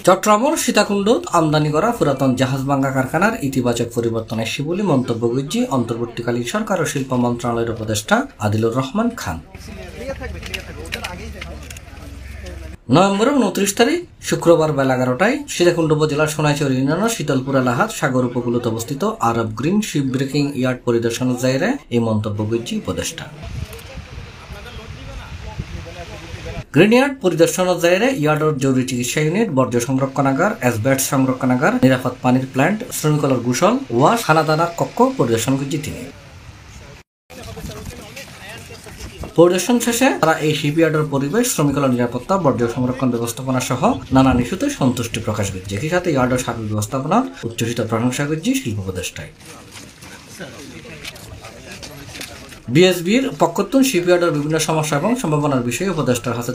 চট্টগ্রামের সীতাকুণ্ডত আমদানি করা পুরাতন জাহাজ ভাঙ্গা কারখানার ইতিবাচক পরিবর্তন আসছে বলে মন্তব্য করছে অন্তর্বর্তীকালীন সরকার ও শিল্প মন্ত্রণালয়ের উপদেষ্টা আদিলুর রহমান খান। নভেম্বরের 29 তারিখ শুক্রবার বেলা 11টায় সীতাকুণ্ড উপজেলার সোনাইচর ইউনিয়নের শীতলপুর এলাহাত সাগর উপকূলত অবস্থিত আরব গ্রিন শিপ ব্রেকিং ইয়ার্ড পরিদর্শনের জায়গায় এই মন্তব্য করছে উপদেষ্টা। গ্রিন ইয়ার্ড পরিদর্শনের জায়গায় ইয়ার্ডের জরুরি চিকিৎসা ইউনিট, বর্জ্য সংরক্ষণাগার, অ্যাসবেস্টস সংরক্ষণাগার, নিরাপদ পানির প্ল্যান্ট, শ্রমিকলের গোসল, ওয়াশ, খানাদানার কক্ষ পরিদর্শন করছে তিনি। পরিদর্শন শেষে তারা এই শিপইয়ার্ডের পরিবেশ, শ্রমিকলের নিরাপত্তা, বর্জ্য সংরক্ষণ ব্যবস্থাপনা সহ নানান ইস্যুতে সন্তুষ্টি প্রকাশ করছে। একই সাথে ইয়ার্ডের সার্বিক ব্যবস্থাপনার উচ্ছ্বসিত প্রশংসা করছে শিল্প উপদেষ্টায়। বিএসবির পক্ষতুন শিপইয়ার্ডের বিভিন্ন সমস্যা এবং সম্ভাবনার বিষয়ে উপদেষ্টার হাতে